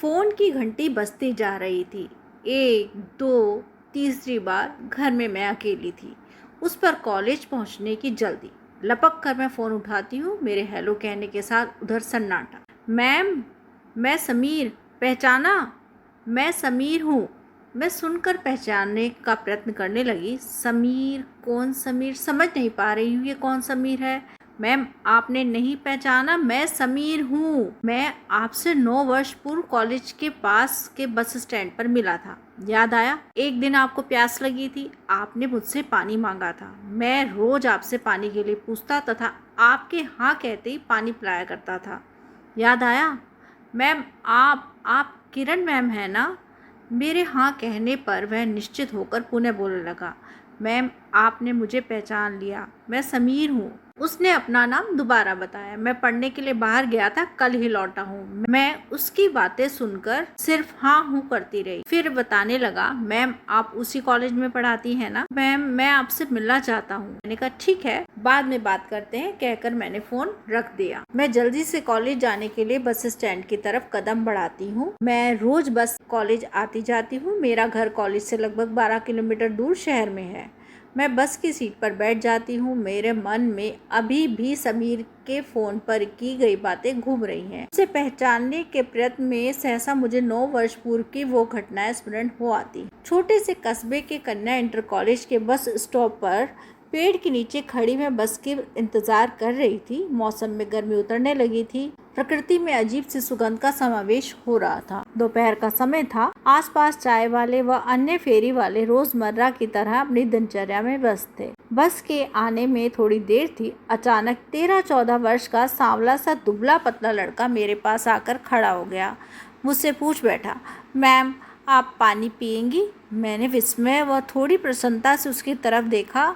Phone की घंटी बजती जा रही थी। 1, 2, तीसरी बार घर में मैं अकेली थी। उस पर कॉलेज पहुंचने की जल्दी। लपक कर मैं फ़ोन उठाती हूँ। मेरे हेलो कहने के साथ उधर सन्नाटा। मैम, मैं समीर, पहचाना? मैं समीर हूँ। मैं सुनकर पहचानने का प्रयत्न करने लगी। समीर? कौन समीर? समझ नहीं पा रही हूँ ये कौन समीर है। मैम, आपने नहीं पहचाना? मैं समीर हूँ। मैं आपसे 9 वर्ष पूर्व कॉलेज के पास के बस स्टैंड पर मिला था। याद आया? एक दिन आपको प्यास लगी थी, आपने मुझसे पानी मांगा था। मैं रोज आपसे पानी के लिए पूछता तथा आपके हाँ कहते ही पानी पिलाया करता था। याद आया? मैम, आप किरण मैम है ना? मेरे हाँ कहने पर वह निश्चित होकर पुनः बोलने लगा। मैम, आपने मुझे पहचान लिया, मैं समीर हूँ। उसने अपना नाम दोबारा बताया। मैं पढ़ने के लिए बाहर गया था, कल ही लौटा हूँ। मैं उसकी बातें सुनकर सिर्फ हाँ हूँ करती रही। फिर बताने लगा, मैम आप उसी कॉलेज में पढ़ाती हैं ना? मैम, मैं आपसे मिलना चाहता हूँ। मैंने कहा ठीक है, बाद में बात करते हैं कहकर मैंने फोन रख दिया। मैं जल्दी से कॉलेज जाने के लिए बस स्टैंड की तरफ कदम बढ़ाती हूँ। मैं रोज बस कॉलेज आती जाती हूँ। मेरा घर कॉलेज से लगभग 12 किलोमीटर दूर शहर में है। मैं बस की सीट पर बैठ जाती हूँ। मेरे मन में अभी भी समीर के फ़ोन पर की गई बातें घूम रही हैं। उसे पहचानने के प्रयत्न में सहसा मुझे 9 वर्ष पूर्व की वो घटनाएं स्मरण हो आती। छोटे से कस्बे के कन्या इंटर कॉलेज के बस स्टॉप पर पेड़ के नीचे खड़ी मैं बस के इंतजार कर रही थी। मौसम में गर्मी उतरने लगी थी। प्रकृति में अजीब सी सुगंध का समावेश हो रहा था। दोपहर का समय था। आसपास चाय वाले व अन्य फेरी वाले रोजमर्रा की तरह अपनी दिनचर्या में व्यस्त थे। बस के आने में थोड़ी देर थी। अचानक 13-14 वर्ष का सांवला सा दुबला पतला लड़का मेरे पास आकर खड़ा हो गया। मुझसे पूछ बैठा, मैम आप पानी पिएंगी? मैंने विस्मय व थोड़ी प्रसन्नता से उसकी तरफ देखा।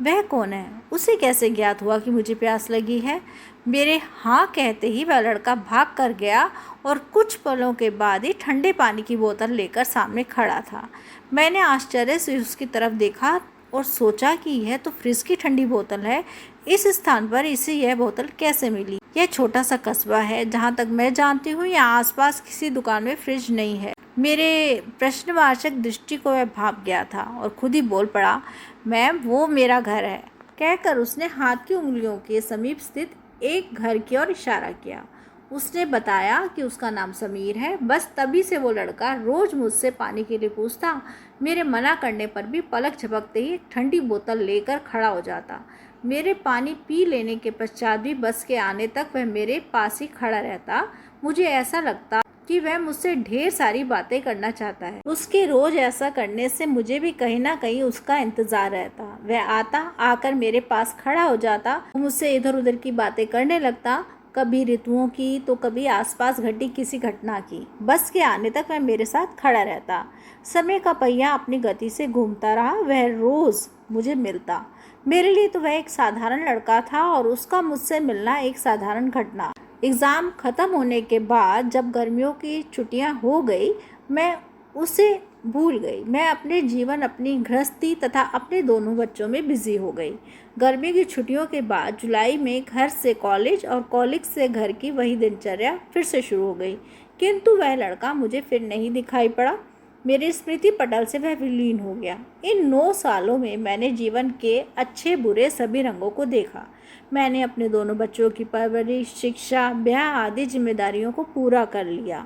वह कौन है? उसे कैसे ज्ञात हुआ कि मुझे प्यास लगी है? मेरे हाँ कहते ही वह लड़का भाग कर गया और कुछ पलों के बाद ही ठंडे पानी की बोतल लेकर सामने खड़ा था। मैंने आश्चर्य से उसकी तरफ देखा और सोचा कि यह तो फ्रिज की ठंडी बोतल है। इस स्थान पर इसे यह बोतल कैसे मिली? यह छोटा सा कस्बा है। जहाँ तक मैं जानती हूँ यहाँ आसपास किसी दुकान में फ्रिज नहीं है। मेरे प्रश्नवाचक दृष्टि को वह भाप गया था और खुद ही बोल पड़ा, मैम वो मेरा घर है। कहकर उसने हाथ की उंगलियों के समीप स्थित एक घर की ओर इशारा किया। उसने बताया कि उसका नाम समीर है। बस तभी से वो लड़का रोज मुझसे पानी के लिए पूछता। मेरे मना करने पर भी पलक झपकते ही एक ठंडी बोतल लेकर खड़ा हो जाता। मेरे पानी पी लेने के पश्चात भी बस के आने तक वह मेरे पास ही खड़ा रहता। मुझे ऐसा लगता कि वह मुझसे ढेर सारी बातें करना चाहता है। उसके रोज ऐसा करने से मुझे भी कहीं ना कहीं उसका इंतजार रहता। वह आता, आकर मेरे पास खड़ा हो जाता, मुझसे इधर उधर की बातें करने लगता, कभी ऋतुओं की तो कभी आसपास घटी किसी घटना की। बस के आने तक वह मेरे साथ खड़ा रहता। समय का पहिया अपनी गति से घूमता रहा। वह रोज मुझे मिलता। मेरे लिए तो वह एक साधारण लड़का था और उसका मुझसे मिलना एक साधारण घटना। एग्ज़ाम ख़त्म होने के बाद जब गर्मियों की छुट्टियां हो गई, मैं उसे भूल गई। मैं अपने जीवन, अपनी गृहस्थी तथा अपने दोनों बच्चों में बिजी हो गई। गर्मी की छुट्टियों के बाद जुलाई में घर से कॉलेज और कॉलेज से घर की वही दिनचर्या फिर से शुरू हो गई। किंतु वह लड़का मुझे फिर नहीं दिखाई पड़ा। मेरे स्मृति पटल से वह विलीन हो गया। इन 9 सालों में मैंने जीवन के अच्छे बुरे सभी रंगों को देखा। मैंने अपने दोनों बच्चों की परवरिश, शिक्षा, ब्याह आदि जिम्मेदारियों को पूरा कर लिया।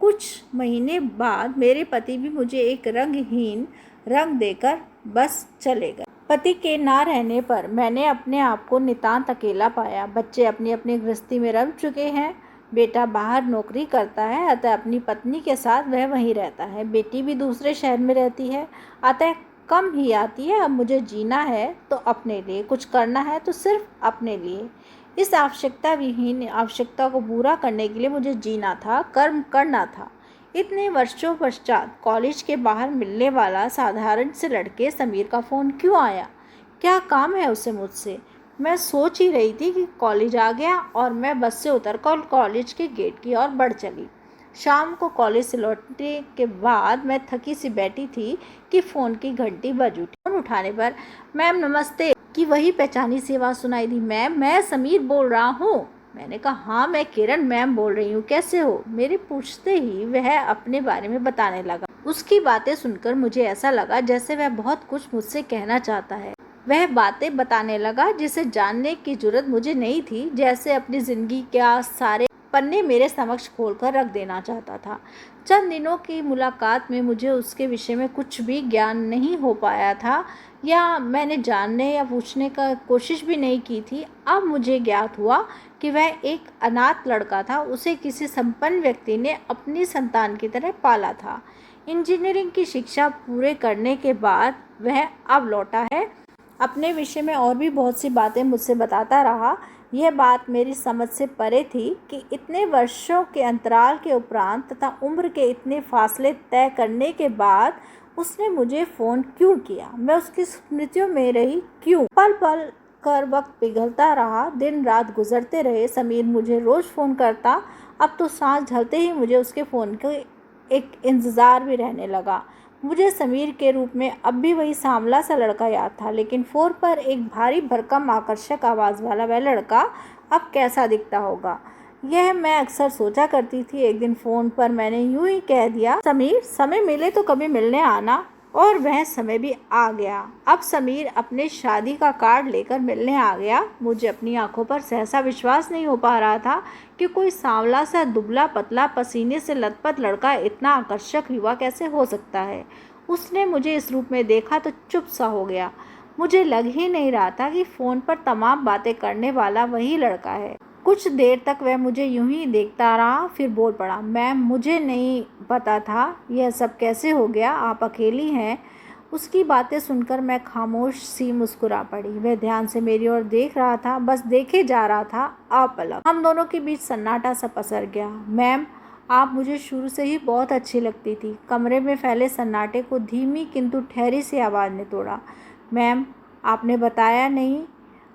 कुछ महीने बाद मेरे पति भी मुझे एक रंगहीन रंग देकर बस चले गए। पति के ना रहने पर मैंने अपने आप को नितांत अकेला पाया। बच्चे अपनी अपनी गृहस्थी में रम चुके हैं। बेटा बाहर नौकरी करता है, अतः अपनी पत्नी के साथ वह वहीं रहता है। बेटी भी दूसरे शहर में रहती है, अतः कम ही आती है। अब मुझे जीना है तो अपने लिए, कुछ करना है तो सिर्फ अपने लिए। इस आवश्यकता विहीन आवश्यकता को पूरा करने के लिए मुझे जीना था, कर्म करना था। इतने वर्षों पश्चात कॉलेज के बाहर मिलने वाला साधारण से लड़के समीर का फ़ोन क्यों आया? क्या काम है उसे मुझसे? मैं सोच ही रही थी कि कॉलेज आ गया और मैं बस से उतरकर कॉलेज के गेट की ओर बढ़ चली। शाम को कॉलेज से लौटने के बाद मैं थकी सी बैठी थी कि फ़ोन की घंटी बज उठी। फ़ोन उठाने पर मैम नमस्ते की वही पहचानी सी आवाज़ सुनाई दी। मैम, मैं समीर बोल रहा हूँ। मैंने कहा, हाँ मैं किरण मैम बोल रही हूँ, कैसे हो? मेरे पूछते ही वह अपने बारे में बताने लगा। उसकी बातें सुनकर मुझे ऐसा लगा जैसे वह बहुत कुछ मुझसे कहना चाहता है। वह बातें बताने लगा जिसे जानने की जरूरत मुझे नहीं थी, जैसे अपनी ज़िंदगी का सारे पन्ने मेरे समक्ष खोलकर रख देना चाहता था। चंद दिनों की मुलाकात में मुझे उसके विषय में कुछ भी ज्ञान नहीं हो पाया था, या मैंने जानने या पूछने का कोशिश भी नहीं की थी। अब मुझे ज्ञात हुआ कि वह एक अनाथ लड़का था। उसे किसी संपन्न व्यक्ति ने अपनी संतान की तरह पाला था। इंजीनियरिंग की शिक्षा पूरे करने के बाद वह अब लौटा है। अपने विषय में और भी बहुत सी बातें मुझसे बताता रहा। यह बात मेरी समझ से परे थी कि इतने वर्षों के अंतराल के उपरांत तथा उम्र के इतने फासले तय करने के बाद उसने मुझे फ़ोन क्यों किया, मैं उसकी स्मृतियों में रही क्यों। पल पल कर वक्त पिघलता रहा, दिन रात गुजरते रहे। समीर मुझे रोज़ फ़ोन करता। अब तो सांस ढलते ही मुझे उसके फ़ोन के एक इंतज़ार भी रहने लगा। मुझे समीर के रूप में अब भी वही सांवला सा लड़का याद था, लेकिन फ़ोन पर एक भारी भरकम आकर्षक आवाज़ वाला वह लड़का अब कैसा दिखता होगा, यह मैं अक्सर सोचा करती थी। एक दिन फ़ोन पर मैंने यूं ही कह दिया, समीर समय मिले तो कभी मिलने आना, और वह समय भी आ गया। अब समीर अपने शादी का कार्ड लेकर मिलने आ गया। मुझे अपनी आंखों पर सहसा विश्वास नहीं हो पा रहा था कि कोई सांवला सा दुबला पतला पसीने से लथपथ लड़का इतना आकर्षक युवा कैसे हो सकता है। उसने मुझे इस रूप में देखा तो चुप सा हो गया। मुझे लग ही नहीं रहा था कि फ़ोन पर तमाम बातें करने वाला वही लड़का है। कुछ देर तक वह मुझे यूं ही देखता रहा, फिर बोल पड़ा, मैम मुझे नहीं पता था यह सब कैसे हो गया, आप अकेली हैं। उसकी बातें सुनकर मैं खामोश सी मुस्कुरा पड़ी। वह ध्यान से मेरी ओर देख रहा था, बस देखे जा रहा था अपलक। हम दोनों के बीच सन्नाटा सा पसर गया। मैम आप मुझे शुरू से ही बहुत अच्छी लगती थी। कमरे में फैले सन्नाटे को धीमी किंतु ठहरी सी आवाज़ ने तोड़ा। मैम आपने बताया नहीं,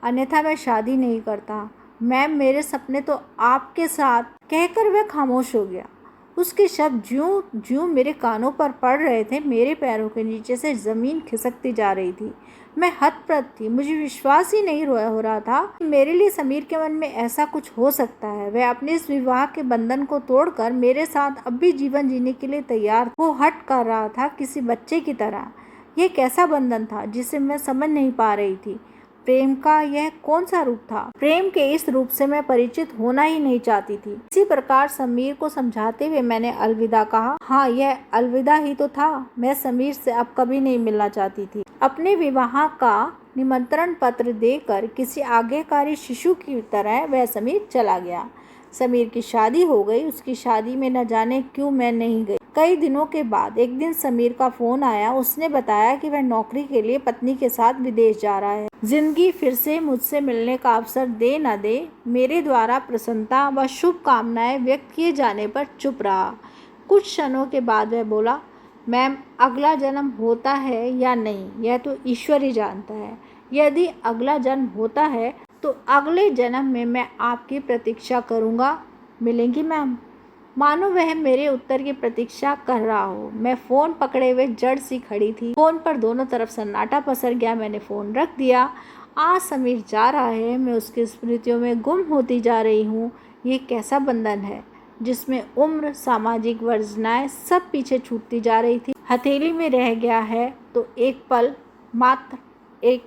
अन्यथा मैं शादी नहीं करता। मैम मेरे सपने तो आपके साथ, कहकर वह खामोश हो गया। उसके शब्द ज्यों ज्यों मेरे कानों पर पड़ रहे थे, मेरे पैरों के नीचे से ज़मीन खिसकती जा रही थी। मैं हतप्रभ थी। मुझे विश्वास ही नहीं हो रहा था कि मेरे लिए समीर के मन में ऐसा कुछ हो सकता है। वह अपने इस विवाह के बंधन को तोड़कर मेरे साथ अब भी जीवन जीने के लिए तैयार वो हट कर रहा था, किसी बच्चे की तरह। यह कैसा बंधन था जिसे मैं समझ नहीं पा रही थी। प्रेम का यह कौन सा रूप था? प्रेम के इस रूप से मैं परिचित होना ही नहीं चाहती थी। इसी प्रकार समीर को समझाते हुए मैंने अलविदा कहा। हाँ, यह अलविदा ही तो था। मैं समीर से अब कभी नहीं मिलना चाहती थी। अपने विवाह का निमंत्रण पत्र देकर किसी आज्ञाकारी शिशु की तरह वह समीर चला गया। समीर की शादी हो गई। उसकी शादी में न जाने क्यों मैं नहीं गई। कई दिनों के बाद एक दिन समीर का फोन आया। उसने बताया कि वह नौकरी के लिए पत्नी के साथ विदेश जा रहा है। जिंदगी फिर से मुझसे मिलने का अवसर दे न दे, मेरे द्वारा प्रसन्नता व शुभकामनाएं व्यक्त किए जाने पर चुप रहा। कुछ क्षणों के बाद वह बोला, मैम अगला जन्म होता है या नहीं यह तो ईश्वर ही जानता है। यदि अगला जन्म होता है तो अगले जन्म में मैं आपकी प्रतीक्षा करूँगा। मिलेंगी मैम? मानो वह मेरे उत्तर की प्रतीक्षा कर रहा हो। मैं फ़ोन पकड़े हुए जड़ सी खड़ी थी। फ़ोन पर दोनों तरफ सन्नाटा पसर गया। मैंने फ़ोन रख दिया। आज समीर जा रहा है, मैं उसकी स्मृतियों में गुम होती जा रही हूँ। ये कैसा बंधन है जिसमें उम्र, सामाजिक वर्जनाएं सब पीछे छूटती जा रही थी। हथेली में रह गया है तो एक पल, मात्र एक